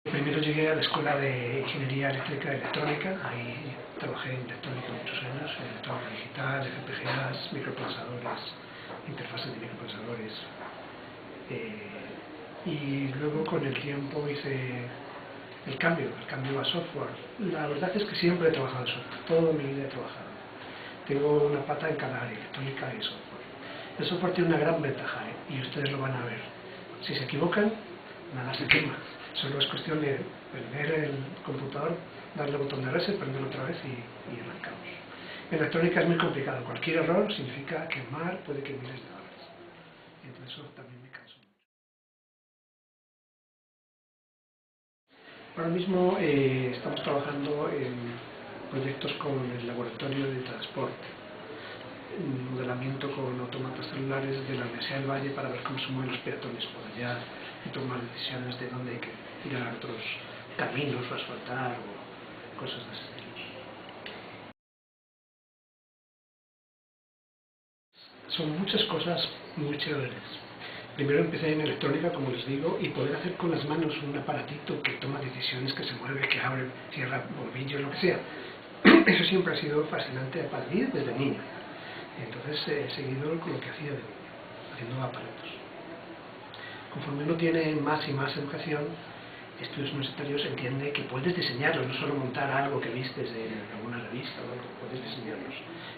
Primero llegué a la Escuela de Ingeniería Eléctrica y Electrónica, ahí trabajé en electrónica muchos años, en electrónica digital, FPGAs, microprocesadores, interfaces de microprocesadores. Y luego con el tiempo hice el cambio a software. La verdad es que siempre he trabajado en software, toda mi vida he trabajado. Tengo una pata en cada área, electrónica y software. El software tiene una gran ventaja, y ustedes lo van a ver. Si se equivocan, nada se quema. Solo es cuestión de prender el computador, darle al botón de reset, prenderlo otra vez y arrancamos. En electrónica es muy complicado. Cualquier error significa quemar, puede que miles de dólares. Entonces eso también me cansó mucho. Ahora mismo estamos trabajando en proyectos con el laboratorio de transporte, modelamiento con autómatas celulares de la Universidad del Valle para ver cómo se mueven los peatones por allá y tomar decisiones de dónde hay que ir a otros caminos o asfaltar o cosas de ese estilo. Son muchas cosas muy chéveres. Primero empecé en electrónica, como les digo, y poder hacer con las manos un aparatito que toma decisiones, que se mueve, que abre, cierra bombillos, lo que sea. Eso siempre ha sido fascinante para mí desde niño. Entonces he seguido con lo que hacía de niño, haciendo aparatos. Conforme uno tiene más y más educación, estudios universitarios, entiende que puedes diseñarlos, no solo montar algo que vistes en alguna revista o algo, puedes diseñarlos.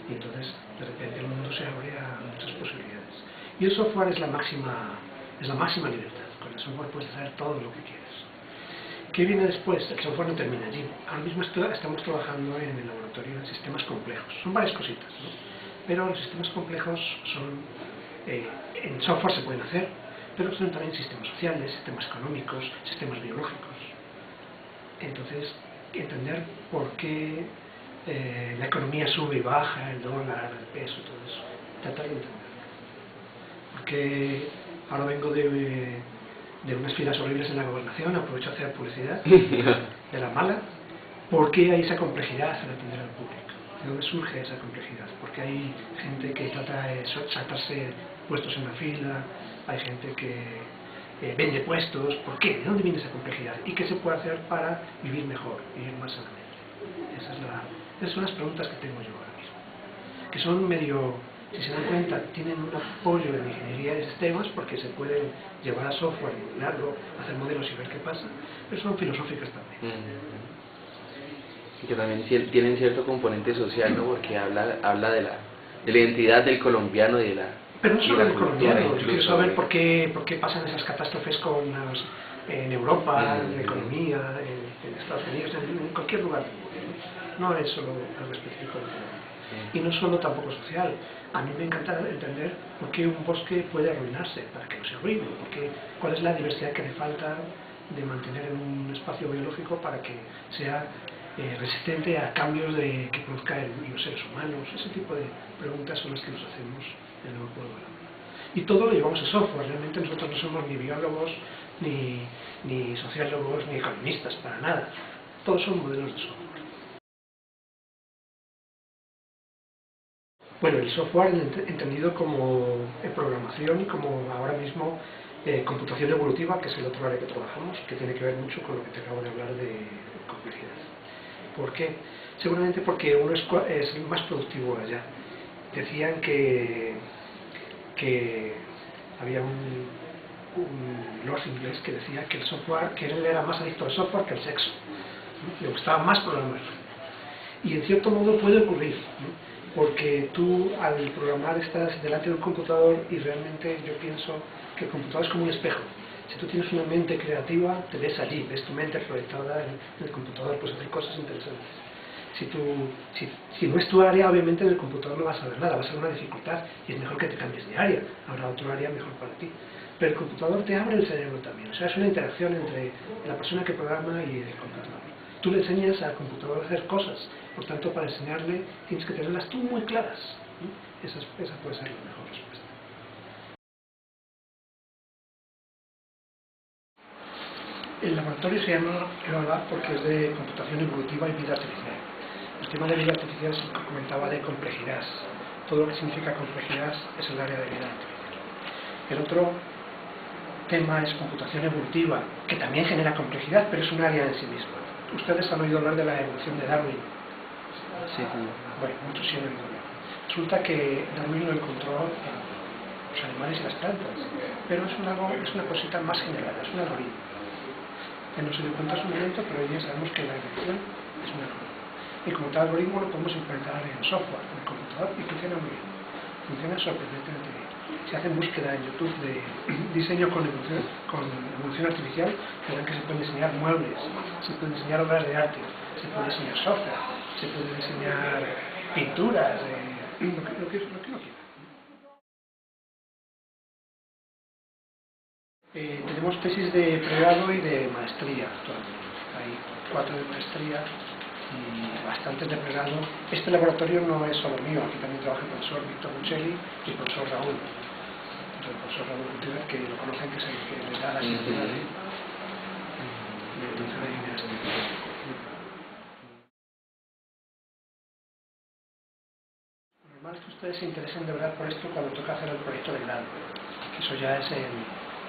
Y entonces, de repente, el mundo se abre a muchas posibilidades. Y el software es la máxima libertad. Con el software puedes hacer todo lo que quieras. ¿Qué viene después? El software no termina allí. Ahora mismo estamos trabajando en el laboratorio en sistemas complejos. Son varias cositas, ¿no? Pero los sistemas complejos son... en software se pueden hacer, pero son también sistemas sociales, sistemas económicos, sistemas biológicos. Entonces, entender por qué la economía sube y baja, el dólar, el peso, todo eso. Tratar de entenderlo. Porque ahora vengo de unas filas horribles en la gobernación, aprovecho a hacer publicidad de la mala. ¿Por qué hay esa complejidad al atender al público? ¿De dónde surge esa complejidad? Porque hay gente que trata de saltarse puestos en la fila, hay gente que vende puestos. ¿Por qué? ¿De dónde viene esa complejidad? ¿Y qué se puede hacer para vivir mejor, vivir más sanamente? Esas son las preguntas que tengo yo ahora mismo. Que son medio, si se dan cuenta, tienen un apoyo en ingeniería de sistemas porque se pueden llevar a software y modelarlo, hacer modelos y ver qué pasa, pero son filosóficas también. Y que también tienen cierto componente social, ¿no? Porque habla de la identidad del colombiano y de la... Pero no solo del colombiano, yo quiero saber por qué pasan esas catástrofes en Europa, en la economía, en Estados Unidos, en cualquier lugar del mundo. No es solo algo específico de Colombia. Y no solo tampoco social. A mí me encanta entender por qué un bosque puede arruinarse, para que no se arruine, cuál es la diversidad que hace falta de mantener en un espacio biológico para que sea resistente a cambios que produzcan los seres humanos. Ese tipo de preguntas son las que nos hacemos en el juego de la vida. Y todo lo llevamos a software. Realmente nosotros no somos ni biólogos, ni sociólogos, ni economistas, para nada. Todos son modelos de software. Bueno, el software entendido como programación y como ahora mismo computación evolutiva, que es el otro área que trabajamos, que tiene que ver mucho con lo que te acabo de hablar de complejidad. ¿Por qué? Seguramente porque uno es más productivo allá. Decían que había un lord inglés que decía que el software, que él era más adicto al software que al sexo, ¿no? Le gustaba más programar. Y en cierto modo puede ocurrir, ¿no? Porque tú al programar estás delante de un computador y realmente yo pienso que el computador es como un espejo. Si tú tienes una mente creativa, te ves allí, ves tu mente proyectada en el computador, puedes hacer cosas interesantes. Si no es tu área, obviamente en el computador no vas a ver nada, va a ser una dificultad y es mejor que te cambies de área, habrá otro área mejor para ti. Pero el computador te abre el cerebro también, o sea, es una interacción entre la persona que programa y el computador. Tú le enseñas al computador a hacer cosas, por tanto para enseñarle tienes que tenerlas tú muy claras, ¿no? Esa puede ser la mejor respuesta. El laboratorio se llama EVALAB porque es de computación evolutiva y vida artificial. El tema de vida artificial es lo que comentaba de complejidad. Todo lo que significa complejidad es el área de vida artificial. El otro tema es computación evolutiva, que también genera complejidad, pero es un área en sí misma. Ustedes han oído hablar de la evolución de Darwin. Sí, sí. Bueno, muchos sí han oído hablar. Resulta que Darwin lo encontró en los animales y las plantas, pero es una cosita más general, es un algoritmo. Que no se dio cuenta en su momento, pero hoy día sabemos que la evolución es un algoritmo. Y como tal algoritmo lo podemos implementar en software, en el computador, y funciona muy bien. Funciona sorprendentemente bien. Si hacen búsqueda en YouTube de diseño con evolución artificial, verán que se pueden diseñar muebles, se pueden diseñar obras de arte, se puede diseñar software, se puede diseñar pinturas, lo que uno quiera. Tenemos tesis de pregrado y de maestría actualmente. Hay 4 de maestría y bastantes de pregrado. Este laboratorio no es solo mío, aquí también trabaja el profesor Víctor Buccelli y el profesor Raúl. El profesor Raúl Gutiérrez, que lo conocen, que es el que le da la asignatura de atención a líneas. Normal que ustedes se interesen de verdad por esto cuando toca hacer el proyecto de grado. Eso ya es en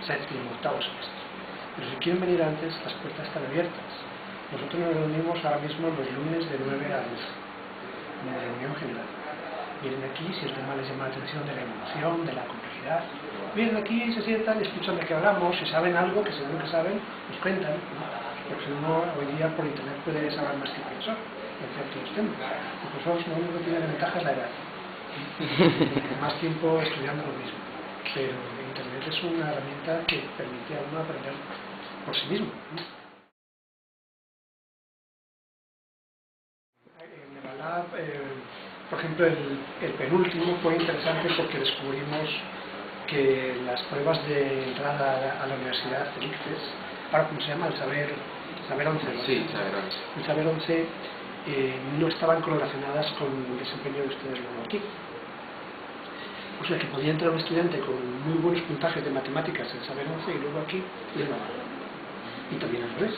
séptimo, octavo semestre. Pero si quieren venir antes, las puertas están abiertas. Nosotros nos reunimos ahora mismo los lunes de 9 a 12, como reunión general. Vienen aquí, si el tema les llama la atención de la evolución, de la complejidad, vienen aquí, se sientan, escuchan de qué hablamos, si saben algo, que seguro que saben, nos cuentan, ¿no? Porque uno hoy día por internet puede saber más que el profesor en ciertos temas. El profesor lo único que tiene de ventaja es la edad. Más tiempo estudiando lo mismo. Pero internet es una herramienta que permite a uno aprender por sí mismo, ¿no? En Neuralab, por ejemplo, el penúltimo fue interesante porque descubrimos que las pruebas de entrada a la universidad del ICFES, ahora como se llama, el Saber 11, ¿no? Sí, Saber 11. El Saber 11 no estaban correlacionadas con el desempeño de ustedes luego aquí. O sea que podía entrar un estudiante con muy buenos puntajes de matemáticas en Saber 11 y luego aquí le va mal. Y también al revés.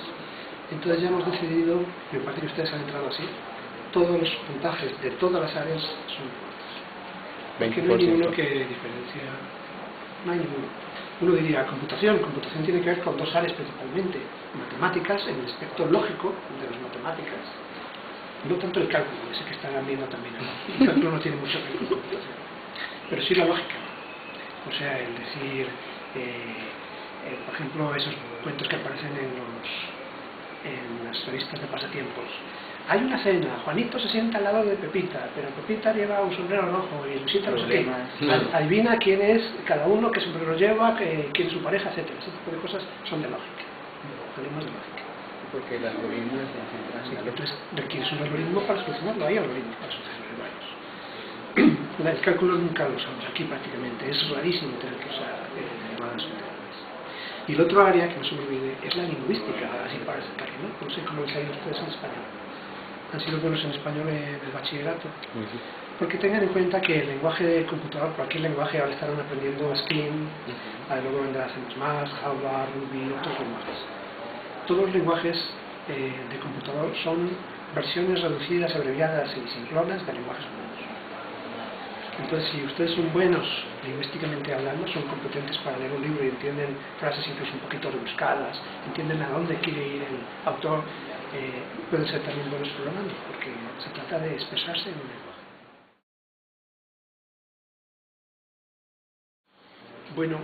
Entonces ya hemos decidido, y me parece que ustedes han entrado así, todos los puntajes de todas las áreas son iguales. Porque no hay ninguno que diferencia, no hay ninguno. Uno diría, computación tiene que ver con 2 áreas principalmente, matemáticas, en el aspecto lógico de las matemáticas, no tanto el cálculo, ese que están viendo también ahora. El cálculo no tiene mucho que ver con computación, pero sí la lógica. O sea, el decir, por ejemplo, esos cuentos que aparecen en las revistas de pasatiempos. Hay una cena, Juanito se sienta al lado de Pepita, pero Pepita lleva un sombrero rojo y Luisita no sé qué. Adivina quién es cada uno, qué sombrero lleva, quién es su pareja, etcétera. Ese tipo de cosas son de lógica, problemas de lógica. Porque el algoritmo se centra en la lógica. Entonces requieres un algoritmo para solucionarlo, hay algoritmos para solucionarlo varios. El cálculo nunca lo usamos aquí prácticamente, es rarísimo tener que usar derivadas integrales. Y el otro área que no se me olvide es la lingüística, así para destacar, ¿no? No sé cómo les ha ido ustedes en español. Han sido buenos en español en el bachillerato. Porque tengan en cuenta que el lenguaje de computador, cualquier lenguaje, ahora estarán aprendiendo Scim, luego vendrá C++, Java, Ruby, otros lenguajes. Todos los lenguajes de computador son versiones reducidas, abreviadas y sincronas de lenguajes humanos. Entonces, si ustedes son buenos lingüísticamente hablando, son competentes para leer un libro y entienden frases incluso un poquito rebuscadas, entienden a dónde quiere ir el autor, pueden ser también buenos programando, porque se trata de expresarse en un lenguaje. Bueno,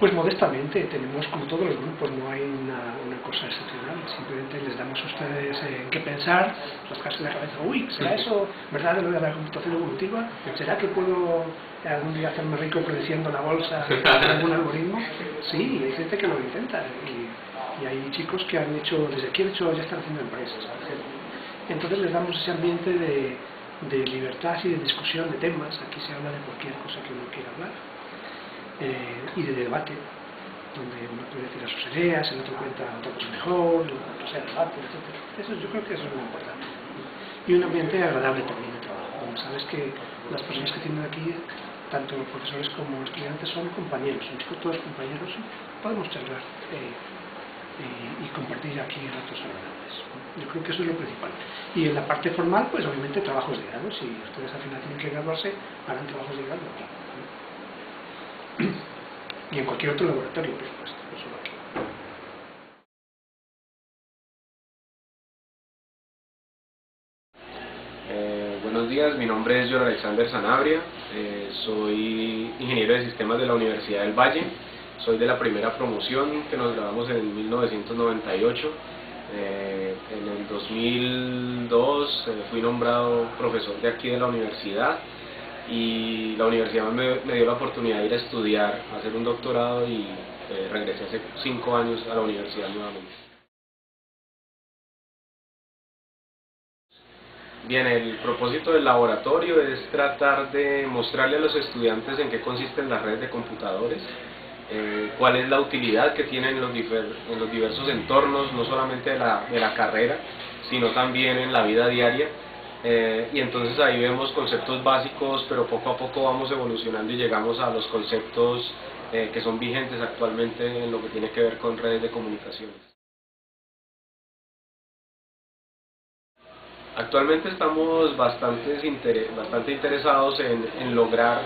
pues modestamente, tenemos como todos los grupos, no hay una cosa excepcional, simplemente les damos a ustedes qué pensar, rascarse la cabeza, uy, ¿será eso verdad lo de la computación evolutiva? ¿Será que puedo algún día hacerme rico prediciendo la bolsa de algún algoritmo? Sí, hay gente que lo intenta, y hay chicos que han hecho, desde aquí de hecho ya están haciendo empresas, por ejemplo. Entonces les damos ese ambiente de libertad y de discusión de temas, aquí se habla de cualquier cosa que uno quiera hablar. Y de debate, donde uno puede tirar sus ideas, el otro cuenta otra cosa mejor, el otro se debate, etc. Eso, yo creo que eso es muy importante. Y un ambiente agradable también de trabajo, donde sabes que las personas que tienen aquí, tanto profesores como estudiantes, son compañeros, son todos compañeros, y podemos charlar y compartir aquí ratos agradables. Yo creo que eso es lo principal. Y en la parte formal, pues obviamente trabajos de grado. Si ustedes al final tienen que graduarse, harán trabajos de grado aquí. y en cualquier otro laboratorio, por supuesto, no solo aquí. Buenos días, mi nombre es John Alexander Sanabria, soy ingeniero de sistemas de la Universidad del Valle, soy de la primera promoción que nos graduamos en 1998. En el 2002 fui nombrado profesor de aquí de la universidad y la universidad me dio la oportunidad de ir a estudiar, a hacer un doctorado y regresé hace 5 años a la universidad nuevamente. Bien, el propósito del laboratorio es tratar de mostrarle a los estudiantes en qué consisten las redes de computadores, cuál es la utilidad que tienen en los diversos entornos, no solamente de la carrera, sino también en la vida diaria. Y entonces ahí vemos conceptos básicos, pero poco a poco vamos evolucionando y llegamos a los conceptos que son vigentes actualmente en lo que tiene que ver con redes de comunicaciones. Actualmente estamos bastante interesados en lograr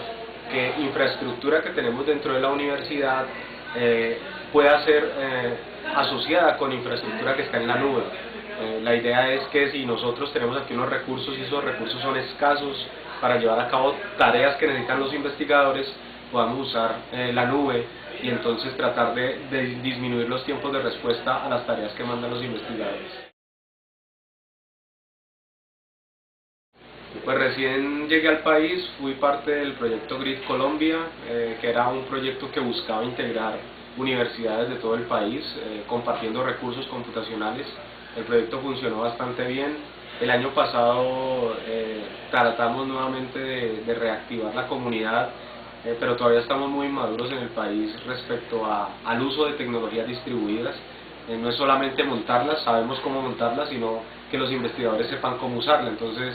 que infraestructura que tenemos dentro de la universidad pueda ser asociada con infraestructura que está en la nube. La idea es que si nosotros tenemos aquí unos recursos y esos recursos son escasos para llevar a cabo tareas que necesitan los investigadores, podamos usar la nube y entonces tratar de disminuir los tiempos de respuesta a las tareas que mandan los investigadores. Pues recién llegué al país, fui parte del proyecto Grid Colombia, que era un proyecto que buscaba integrar universidades de todo el país, compartiendo recursos computacionales. El proyecto funcionó bastante bien. El año pasado tratamos nuevamente de reactivar la comunidad, pero todavía estamos muy maduros en el país respecto al uso de tecnologías distribuidas. No es solamente montarlas, sabemos cómo montarlas, sino que los investigadores sepan cómo usarla. Entonces,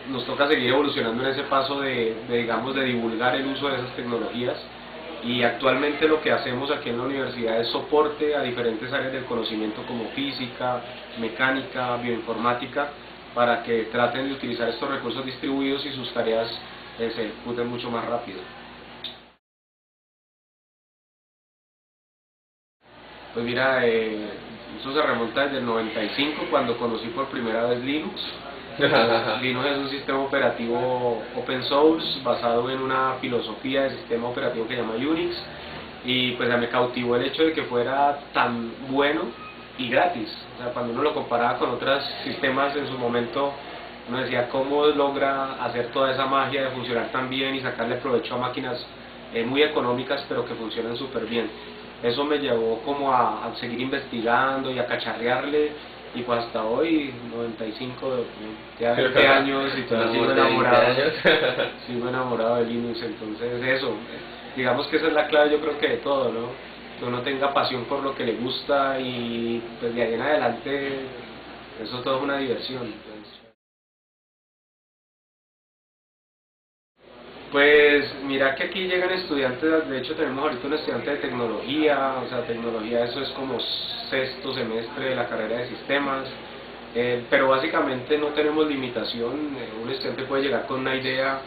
nos toca seguir evolucionando en ese paso digamos, de divulgar el uso de esas tecnologías, y actualmente lo que hacemos aquí en la universidad es soporte a diferentes áreas del conocimiento como física, mecánica, bioinformática, para que traten de utilizar estos recursos distribuidos y sus tareas se ejecuten mucho más rápido. Pues mira, eso se remonta desde el 95, cuando conocí por primera vez Linux. Linux es un sistema operativo open source basado en una filosofía de sistema operativo que se llama Unix, y pues me cautivó el hecho de que fuera tan bueno y gratis. O sea, cuando uno lo comparaba con otros sistemas en su momento, uno decía cómo logra hacer toda esa magia de funcionar tan bien y sacarle provecho a máquinas muy económicas pero que funcionan súper bien. Eso me llevó como a seguir investigando y a cacharrearle, y pues hasta hoy, 95, ya 20 años, y todavía sigo enamorado de Linux. Entonces eso, digamos que esa es la clave, yo creo, que de todo, ¿no? Que uno tenga pasión por lo que le gusta, y pues de ahí en adelante eso todo es una diversión. Pues mira que aquí llegan estudiantes, de hecho tenemos ahorita un estudiante de tecnología, o sea, tecnología, eso es como sexto semestre de la carrera de sistemas, pero básicamente no tenemos limitación. Un estudiante puede llegar con una idea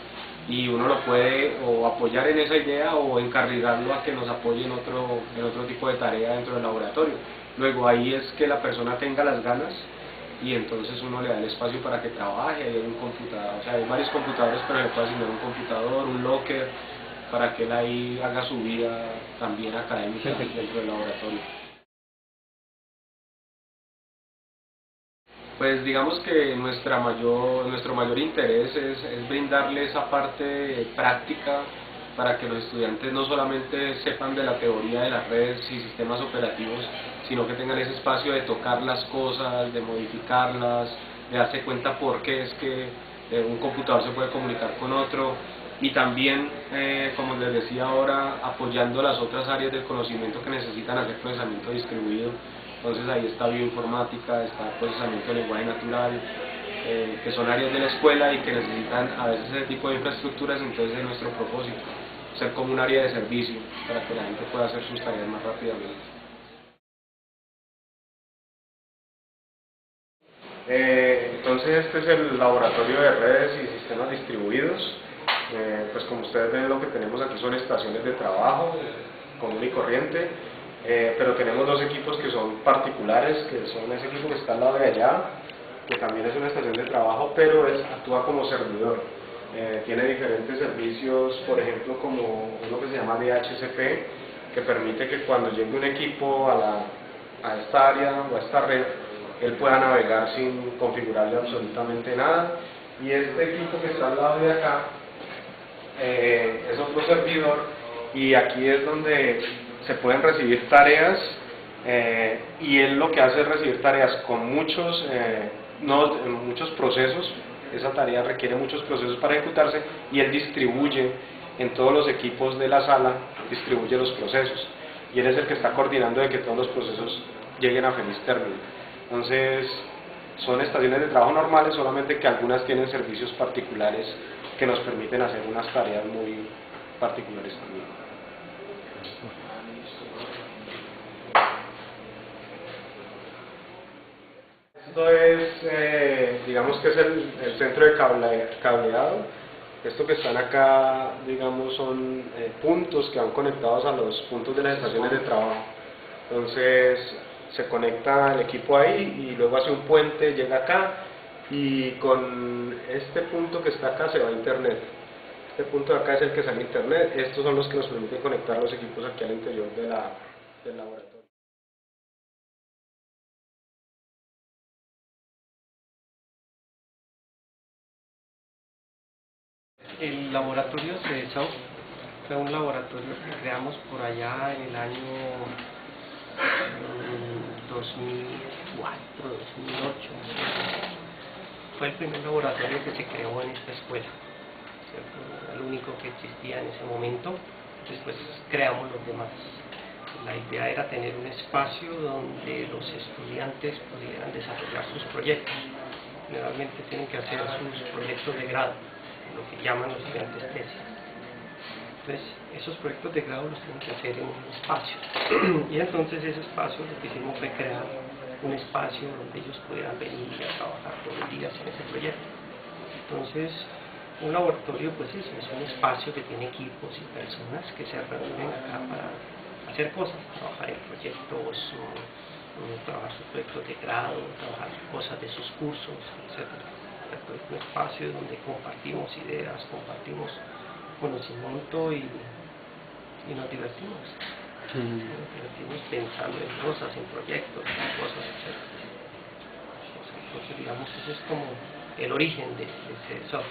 y uno lo puede o apoyar en esa idea o encarrilarlo a que nos apoye en otro tipo de tarea dentro del laboratorio. Luego ahí es que la persona tenga las ganas, y entonces uno le da el espacio para que trabaje. Hay un computador, o sea, hay varios computadores, pero le puede asignar un computador, un locker, para que él ahí haga su vida también académica dentro del laboratorio. Pues digamos que nuestro mayor interés es brindarle esa parte práctica para que los estudiantes no solamente sepan de la teoría de las redes y sistemas operativos, sino que tengan ese espacio de tocar las cosas, de modificarlas, de darse cuenta por qué es que un computador se puede comunicar con otro, y también, como les decía ahora, apoyando las otras áreas del conocimiento que necesitan hacer procesamiento distribuido. Entonces ahí está bioinformática, está procesamiento de lenguaje natural, que son áreas de la escuela y que necesitan a veces ese tipo de infraestructuras. Entonces es nuestro propósito, ser como un área de servicio para que la gente pueda hacer sus tareas más rápidamente. Entonces este es el laboratorio de redes y sistemas distribuidos. Pues como ustedes ven, lo que tenemos aquí son estaciones de trabajo, común y corriente, pero tenemos dos equipos que son particulares, que son ese equipo que está al lado de allá, que también es una estación de trabajo, pero actúa como servidor. Tiene diferentes servicios, por ejemplo, como uno que se llama DHCP, que permite que cuando llegue un equipo a esta área o a esta red, él pueda navegar sin configurarle absolutamente nada. Y este equipo que está al lado de acá es otro servidor, y aquí es donde se pueden recibir tareas, y él lo que hace es recibir tareas con muchos procesos. Esa tarea requiere muchos procesos para ejecutarse, y él distribuye en todos los equipos de la sala, distribuye los procesos, y él es el que está coordinando de que todos los procesos lleguen a feliz término. Entonces, son estaciones de trabajo normales, solamente que algunas tienen servicios particulares que nos permiten hacer unas tareas muy particulares también. Esto es, digamos que es el centro de cableado. Esto que están acá, digamos, son puntos que van conectados a los puntos de las estaciones de trabajo. Entonces, se conecta el equipo ahí y luego hace un puente, llega acá, y con este punto que está acá se va a internet. Este punto de acá es el que sale a internet. Estos son los que nos permiten conectar los equipos aquí al interior del laboratorio. El laboratorio CESO fue un laboratorio que creamos por allá en el año 2004, 2008. Fue el primer laboratorio que se creó en esta escuela, ¿cierto? Era el único que existía en ese momento. Después creamos los demás. La idea era tener un espacio donde los estudiantes pudieran desarrollar sus proyectos. Generalmente tienen que hacer sus proyectos de grado, lo que llaman los estudiantes tesis. Entonces, esos proyectos de grado los tienen que hacer en un espacio. Y entonces ese espacio lo que hicimos fue crear un espacio donde ellos pudieran venir a trabajar todos los días en ese proyecto. Entonces, un laboratorio pues es un espacio que tiene equipos y personas que se reúnen acá para hacer cosas, trabajar en proyectos, trabajar sus proyectos de grado, trabajar cosas de sus cursos, etc. Es un espacio donde compartimos ideas, compartimos conocimiento y nos divertimos. Nos divertimos pensando en cosas, en proyectos, en cosas, etc. Entonces, digamos, ese es como el origen de CESO.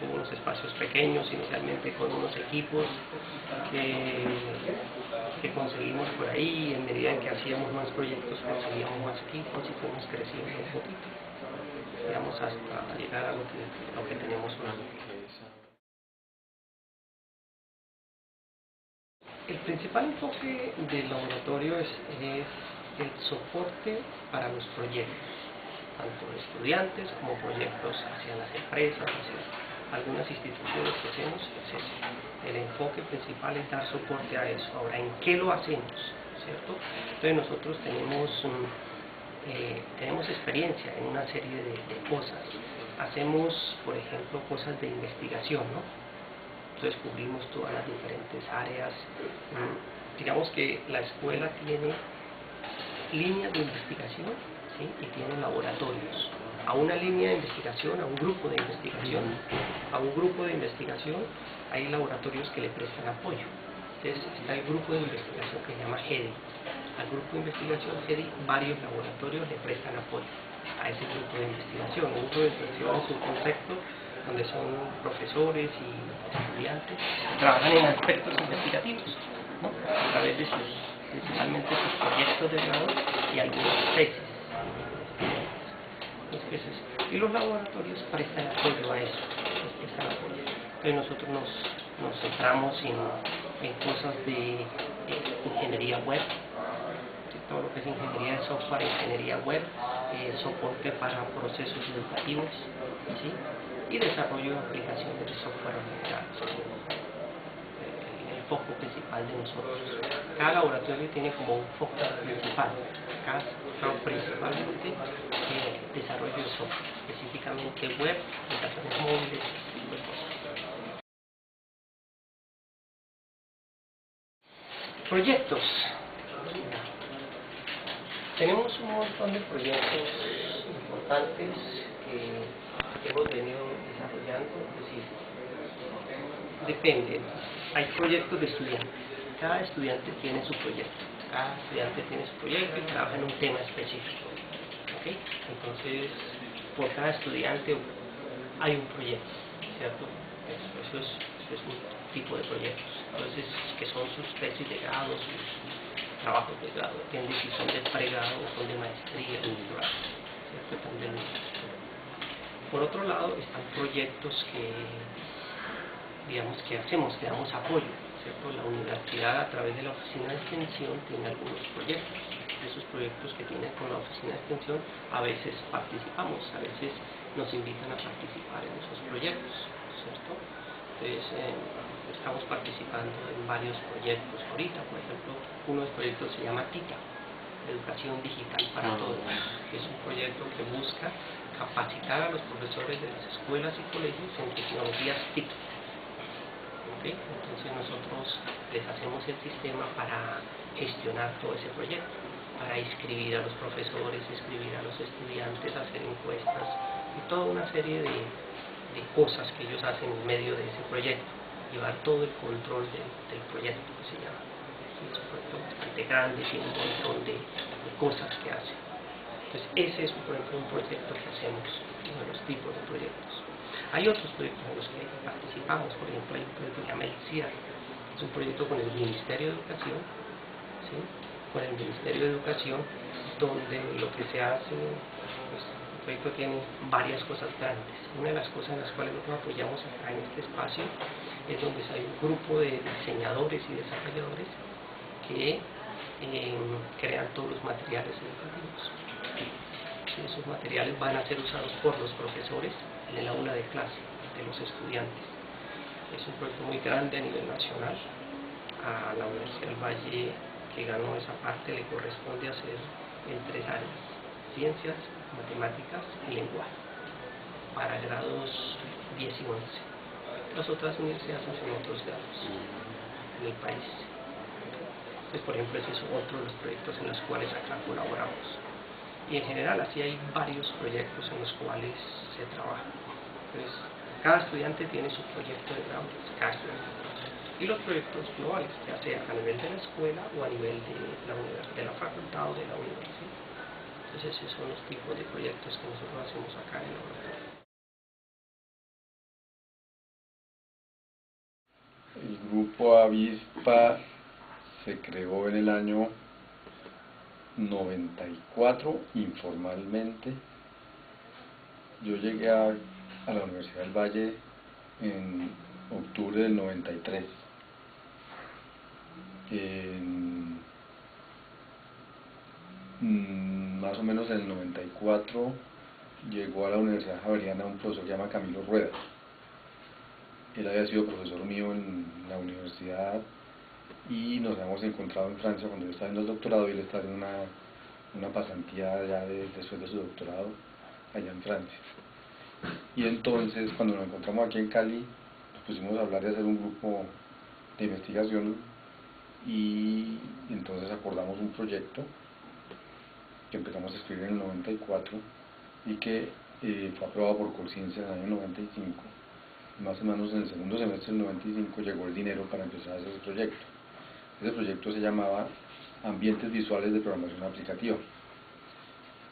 Hubo unos espacios pequeños inicialmente con unos equipos que conseguimos por ahí, y en medida en que hacíamos más proyectos conseguíamos más equipos y fuimos creciendo un poquito, digamos, hasta llegar a lo que tenemos hoy. El principal enfoque del laboratorio es el soporte para los proyectos, tanto de estudiantes como proyectos hacia las empresas, hacia algunas instituciones que hacemos. El enfoque principal es dar soporte a eso. Ahora, ¿en qué lo hacemos? ¿Cierto? Entonces nosotros tenemos experiencia en una serie de cosas. Hacemos, por ejemplo, cosas de investigación, ¿no? Entonces cubrimos todas las diferentes áreas. Digamos que la escuela tiene líneas de investigación, ¿sí? Y tiene laboratorios. A una línea de investigación, a un grupo de investigación, hay laboratorios que le prestan apoyo. Entonces está el grupo de investigación que se llama GEDI. Al grupo de investigación GEDI, varios laboratorios le prestan apoyo a ese grupo de investigación. El grupo de investigación es un concepto donde son profesores y estudiantes que trabajan en aspectos investigativos, ¿no? A través de principalmente sus proyectos de grado y algunas tesis. Y los laboratorios prestan apoyo a eso, Entonces nosotros nos centramos en cosas de ingeniería web, todo lo que es ingeniería de software, ingeniería web, soporte para procesos educativos, ¿sí? Y desarrollo de aplicaciones de software en general. El foco principal de nosotros. Cada laboratorio tiene como un foco principal. Acá principalmente desarrollo de software, específicamente web, aplicaciones móviles, ese tipo de cosas. Proyectos. Tenemos un montón de proyectos importantes que hemos venido desarrollando, es decir, depende. Hay proyectos de estudiantes. Cada estudiante tiene su proyecto. Cada estudiante tiene su proyecto y trabaja en un tema específico. ¿Okay? Entonces, por cada estudiante hay un proyecto, ¿cierto? Eso es un tipo de proyectos. Entonces, que son sus tesis de grado, sus trabajos de grado, depende si son de pregrado o son de maestría o doctorado, ¿cierto? También. Por otro lado, están proyectos que, digamos, que hacemos, que damos apoyo, ¿cierto? La universidad, a través de la oficina de extensión, tiene algunos proyectos. Esos proyectos que tienen con la oficina de extensión, a veces participamos, a veces nos invitan a participar en esos proyectos, ¿cierto? Entonces, estamos participando en varios proyectos ahorita. Por ejemplo, uno de los proyectos se llama TITA, Educación Digital para Todos, que es un proyecto que busca capacitar a los profesores de las escuelas y colegios en tecnologías TIC. ¿Okay? Entonces nosotros les hacemos el sistema para gestionar todo ese proyecto, para inscribir a los profesores, inscribir a los estudiantes, hacer encuestas y toda una serie de cosas que ellos hacen en medio de ese proyecto, llevar todo el control del proyecto, que se llama. Es un proyecto bastante grande, tiene un montón de cosas que hace. Entonces ese es, por ejemplo, un proyecto que hacemos, uno de los tipos de proyectos. Hay otros proyectos en los que participamos. Por ejemplo, hay un proyecto que se llama El CIAR, es un proyecto con el Ministerio de Educación, ¿sí? Con el Ministerio de Educación, donde lo que se hace, pues, el proyecto tiene varias cosas grandes. Una de las cosas en las cuales nosotros apoyamos acá en este espacio es donde hay un grupo de diseñadores y desarrolladores que crean todos los materiales educativos. Esos materiales van a ser usados por los profesores en el aula de clase de los estudiantes. Es un proyecto muy grande a nivel nacional. A la Universidad del Valle, que ganó esa parte, le corresponde hacer en 3 áreas: ciencias, matemáticas y lenguaje, para grados 10 y 11. Las otras universidades hacen otros grados en el país. Entonces, por ejemplo, ese es otro de los proyectos en los cuales acá colaboramos. Y en general así hay varios proyectos en los cuales se trabaja. Entonces, cada estudiante tiene su proyecto de grado, cada estudiante. Y los proyectos globales, ya sea a nivel de la escuela o a nivel de la facultad o de la universidad. Entonces esos son los tipos de proyectos que nosotros hacemos acá en el laboratorio. El grupo Avispa se creó en el año 94 informalmente. Yo llegué a la Universidad del Valle en octubre del 93. Más o menos en el 94 llegó a la Universidad Javeriana un profesor que se llama Camilo Rueda. Él había sido profesor mío en la universidad y nos habíamos encontrado en Francia cuando yo estaba en el doctorado y él estaba en una pasantía ya después de su doctorado allá en Francia. Y entonces cuando nos encontramos aquí en Cali nos pusimos a hablar de hacer un grupo de investigación y entonces acordamos un proyecto que empezamos a escribir en el 94 y que fue aprobado por Colciencia en el año 95. Más o menos en el segundo semestre del 95 llegó el dinero para empezar a hacer ese proyecto. Ese proyecto se llamaba Ambientes Visuales de Programación Aplicativa.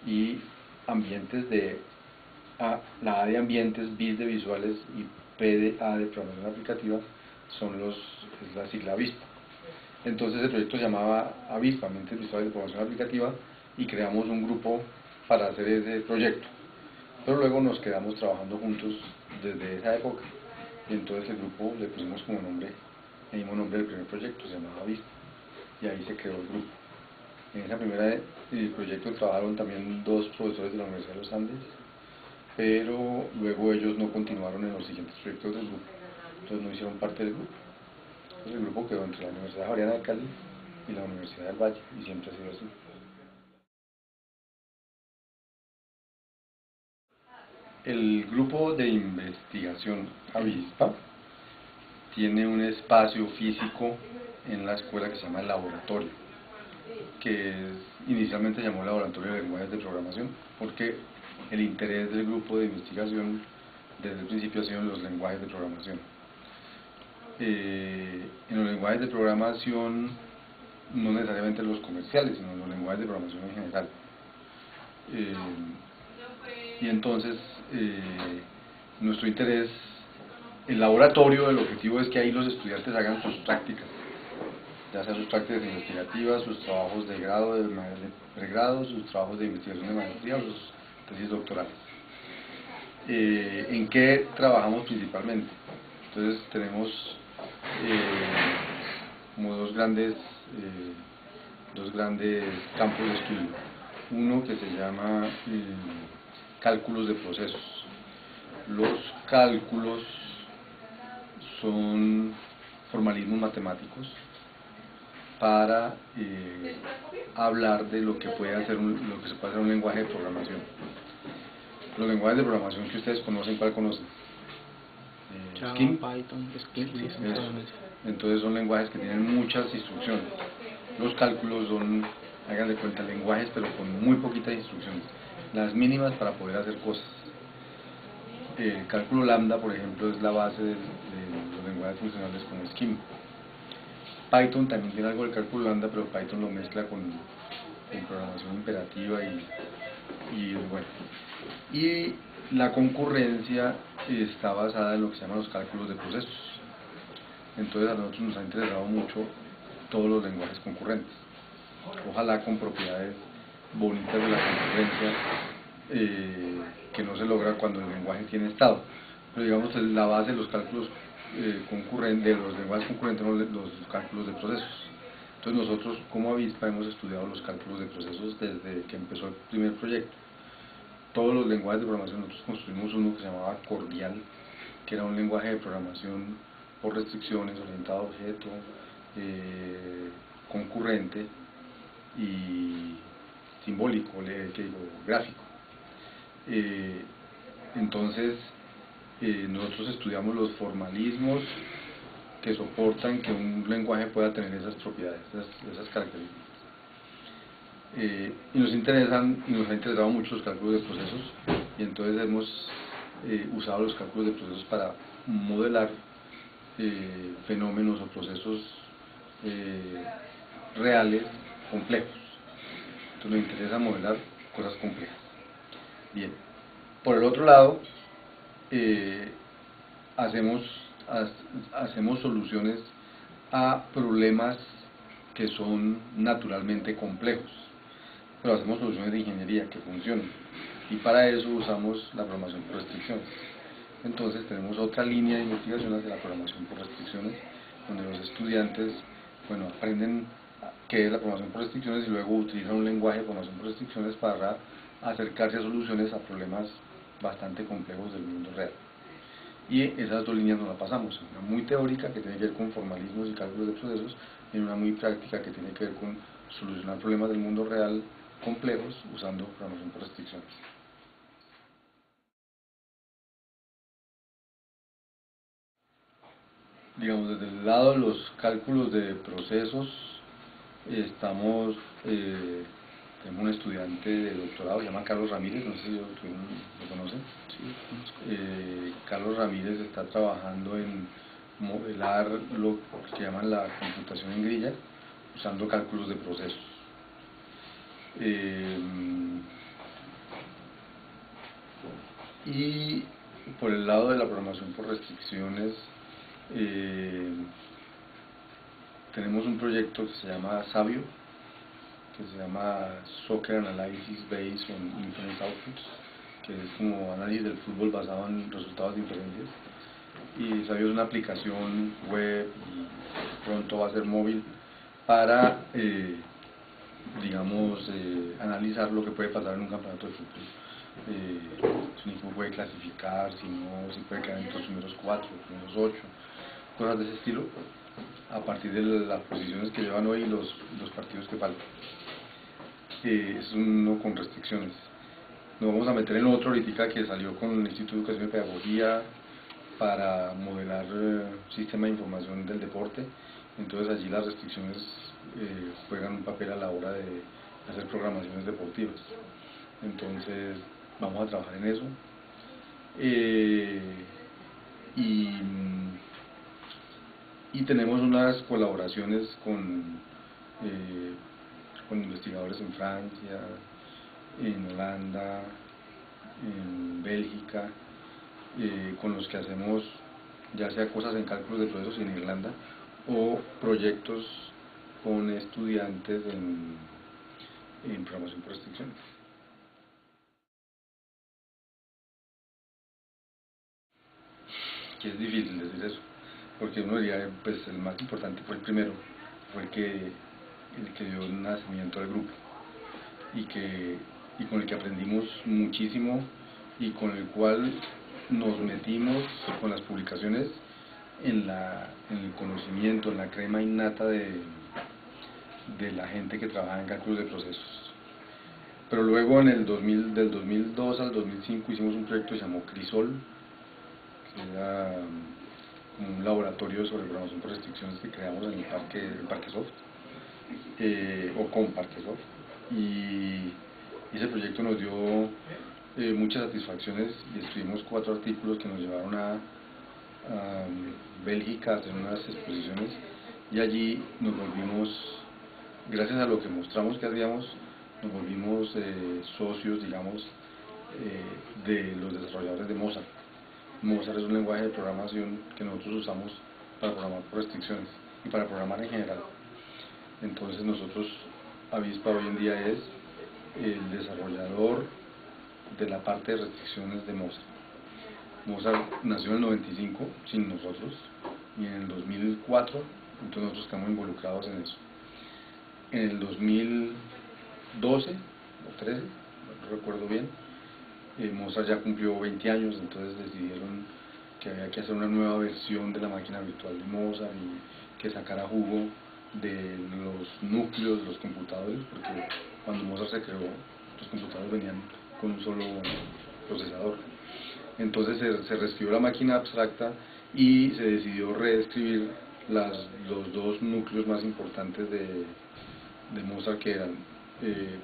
Y ambientes de la A de ambientes, B de visuales y P de A de programación aplicativa es la sigla Avispa. Entonces el proyecto se llamaba Avispa, Ambientes Visuales de Programación Aplicativa, y creamos un grupo para hacer ese proyecto. Pero luego nos quedamos trabajando juntos desde esa época, y entonces el grupo le pusimos como nombre, el mismo nombre del primer proyecto, se llamaba Avispa, y ahí se creó el grupo. En esa primera proyecto trabajaron también 2 profesores de la Universidad de los Andes, pero luego ellos no continuaron en los siguientes proyectos del grupo, entonces no hicieron parte del grupo. Entonces el grupo quedó entre la Universidad Javeriana de Cali y la Universidad del Valle, y siempre ha sido así. El grupo de investigación Avispa tiene un espacio físico en la escuela que se llama el laboratorio, que inicialmente se llamó Laboratorio de Lenguajes de Programación, porque el interés del grupo de investigación desde el principio ha sido en los lenguajes de programación. En los lenguajes de programación, no necesariamente los comerciales, sino en los lenguajes de programación en general. Y entonces, nuestro interés, el laboratorio, el objetivo es que ahí los estudiantes hagan sus prácticas, ya sea sus prácticas investigativas, sus trabajos de grado, de pregrado, sus trabajos de investigación de maestría o sus tesis doctorales. ¿En qué trabajamos principalmente? Entonces tenemos como dos grandes campos de estudio. Uno que se llama cálculos de procesos. Los cálculos son formalismos matemáticos para hablar de lo que puede hacer lo que se puede hacer un lenguaje de programación. Los lenguajes de programación que ustedes conocen, ¿cuál conocen? Java, Scheme. Python, Scheme, sí, son Eso. todos esos. Entonces son lenguajes que tienen muchas instrucciones. Los cálculos son, hagan de cuenta, lenguajes pero con muy poquitas instrucciones, las mínimas para poder hacer cosas. El cálculo lambda, por ejemplo, es la base de los lenguajes funcionales como Scheme. Python también tiene algo del cálculo lambda, pero Python lo mezcla con programación imperativa y bueno. Y la concurrencia está basada en lo que se llaman los cálculos de procesos. Entonces a nosotros nos ha interesado mucho todos los lenguajes concurrentes, ojalá con propiedades bonitas de la concurrencia que no se logra cuando el lenguaje tiene estado. Pero digamos la base de los cálculos concurrentes, de los lenguajes concurrentes, los cálculos de procesos. Entonces nosotros como Avispa hemos estudiado los cálculos de procesos desde que empezó el primer proyecto. Todos los lenguajes de programación, nosotros construimos uno que se llamaba Cordial, que era un lenguaje de programación por restricciones, orientado a objeto, concurrente y simbólico, gráfico. Entonces, nosotros estudiamos los formalismos que soportan que un lenguaje pueda tener esas propiedades, esas características. Y nos ha interesado mucho los cálculos de procesos, y entonces hemos usado los cálculos de procesos para modelar fenómenos o procesos reales complejos. Entonces nos interesa modelar cosas complejas. Bien, por el otro lado, hacemos soluciones a problemas que son naturalmente complejos, pero hacemos soluciones de ingeniería que funcionan, y para eso usamos la programación por restricciones. Entonces tenemos otra línea de investigación hacia la programación por restricciones, donde los estudiantes aprenden qué es la programación por restricciones y luego utilizan un lenguaje de programación por restricciones para acercarse a soluciones a problemas bastante complejos del mundo real. Y esas dos líneas nos las pasamos, una muy teórica que tiene que ver con formalismos y cálculos de procesos, y una muy práctica que tiene que ver con solucionar problemas del mundo real complejos usando programación por restricciones. Digamos, desde el lado de los cálculos de procesos, tenemos un estudiante de doctorado, se llama Carlos Ramírez, no sé si lo conocen. Sí, Carlos Ramírez está trabajando en modelar lo que llaman la computación en grilla, usando cálculos de procesos. Y por el lado de la programación por restricciones, tenemos un proyecto que se llama Sabio, que se llama Soccer Analysis Based on Inference Outputs, que es como análisis del fútbol basado en resultados de inferencias. Y Sabio es una aplicación web y pronto va a ser móvil para, analizar lo que puede pasar en un campeonato de fútbol. Si un equipo puede clasificar, si puede quedar entre los primeros 4, los primeros 8, cosas de ese estilo, a partir de las posiciones que llevan hoy y los partidos que faltan. Es uno con restricciones. Nos vamos a meter en otro ahorita que salió con el Instituto de Educación y Pedagogía para modelar sistema de información del deporte, Entonces allí las restricciones juegan un papel a la hora de hacer programaciones deportivas. Entonces vamos a trabajar en eso. Y tenemos unas colaboraciones con investigadores en Francia, en Holanda, en Bélgica, con los que hacemos ya sea cosas en cálculos de procesos en Irlanda o proyectos con estudiantes en programación por restricciones. Que es difícil decir eso, porque uno diría, pues el más importante fue el primero, fue el que dio nacimiento al grupo y con el que aprendimos muchísimo y con el cual nos metimos con las publicaciones en el conocimiento, en la crema innata de la gente que trabaja en cálculos de procesos. Pero luego del 2002 al 2005 hicimos un proyecto que se llamó Crisol, que era como un laboratorio sobre programación por restricciones que creamos en el Parque Soft, o con Parque Soft, y ese proyecto nos dio muchas satisfacciones y escribimos 4 artículos que nos llevaron a Bélgica a hacer unas exposiciones, y allí nos volvimos, gracias a lo que mostramos que hacíamos, nos volvimos socios, digamos, de los desarrolladores de Mozart. Mozart es un lenguaje de programación que nosotros usamos para programar por restricciones y para programar en general. Entonces nosotros, Avispa hoy en día es el desarrollador de la parte de restricciones de Mozart. Mozart nació en el 95 sin nosotros, y en el 2004 entonces nosotros estamos involucrados en eso. En el 2012 o 13, no recuerdo bien, Mozart ya cumplió 20 años, entonces decidieron que había que hacer una nueva versión de la máquina virtual de Mozart y que sacara jugo de los núcleos de los computadores, porque cuando Mozart se creó, los computadores venían con un solo procesador. Entonces se reescribió la máquina abstracta y se decidió reescribir los 2 núcleos más importantes de Mozart, que eran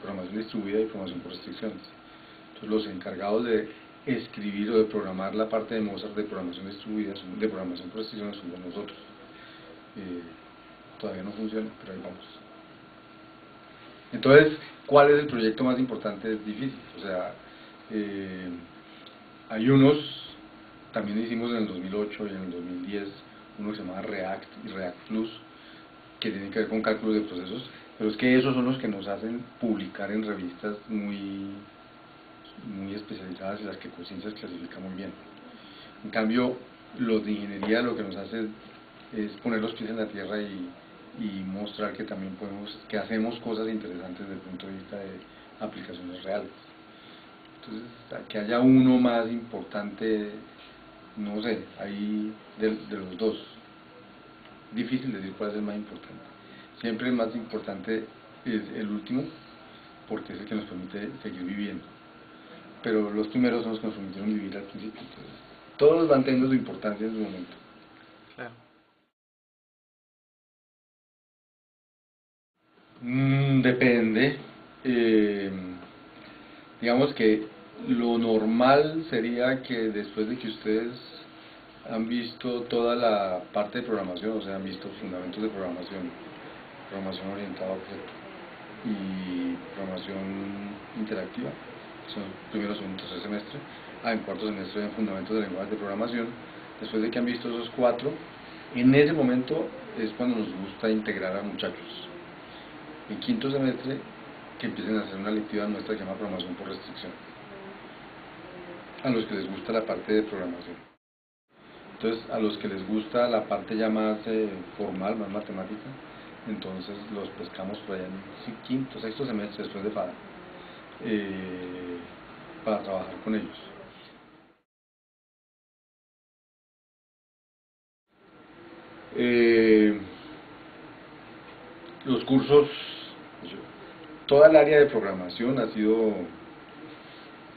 programación distribuida y programación por restricciones. Entonces los encargados de escribir o de programar la parte de Mozart de programación distribuida, de programación por restricciones, somos nosotros. Todavía no funciona, pero ahí vamos. Entonces, ¿cuál es el proyecto más importante? Es difícil. O sea, hay unos, también hicimos en el 2008 y en el 2010, uno que se llama React y React Plus, que tienen que ver con cálculos de procesos, pero es que esos son los que nos hacen publicar en revistas muy especializadas y las que Cosciencias clasifica muy bien. En cambio, los de ingeniería lo que nos hace es poner los pies en la tierra y mostrar que también que hacemos cosas interesantes desde el punto de vista de aplicaciones reales. Entonces, que haya uno más importante, no sé, ahí de los dos. Difícil decir cuál es el más importante. Siempre el más importante es el último, porque es el que nos permite seguir viviendo. Pero los primeros son los que nos permitieron vivir al principio. Entonces, todos van teniendo su importancia en su momento. Claro. Depende. Digamos que lo normal sería que después de que ustedes han visto toda la parte de programación, o sea, han visto fundamentos de programación, programación orientada a objeto y programación interactiva, son primero, segundo, tercer semestre, en cuarto semestre en fundamentos de lenguajes de programación. Después de que han visto esos 4, en ese momento es cuando nos gusta integrar a muchachos. En quinto semestre, que empiecen a hacer una electiva nuestra que se llama programación por restricción, a los que les gusta la parte de programación. Entonces, a los que les gusta la parte ya más formal, más matemática, entonces los pescamos por allá en quinto, sexto semestre después de FADA, para trabajar con ellos. Los cursos, toda el área de programación ha sido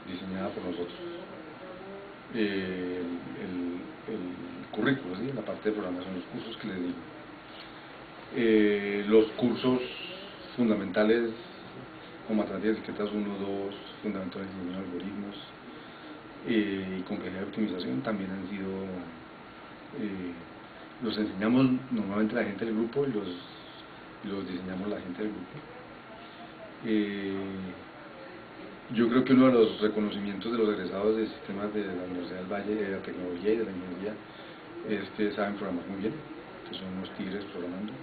diseñada por nosotros. El currículo, ¿sí? La parte de programación, los cursos que les digo. Los cursos fundamentales como matemáticas discretas 1, 2, fundamentales de algoritmos y complejidad de optimización también han sido, los enseñamos normalmente la gente del grupo y los diseñamos la gente del grupo. Yo creo que uno de los reconocimientos de los egresados de sistemas de la Universidad del Valle, de la tecnología y de la ingeniería, es que saben programar muy bien, que son unos tigres programando,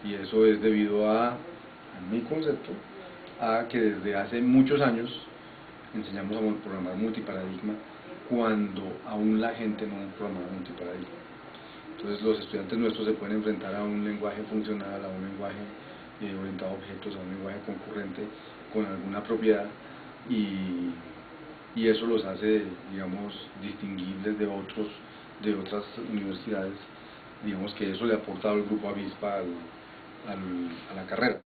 y eso es debido a mi concepto, a que desde hace muchos años enseñamos a programar multiparadigma cuando aún la gente no programaba multiparadigma. Entonces los estudiantes nuestros se pueden enfrentar a un lenguaje funcional, a un lenguaje orientado a objetos, a un lenguaje concurrente con alguna propiedad, y eso los hace, digamos, distinguibles de otras universidades. Digamos que eso le ha aportado el grupo Avispa a la carrera.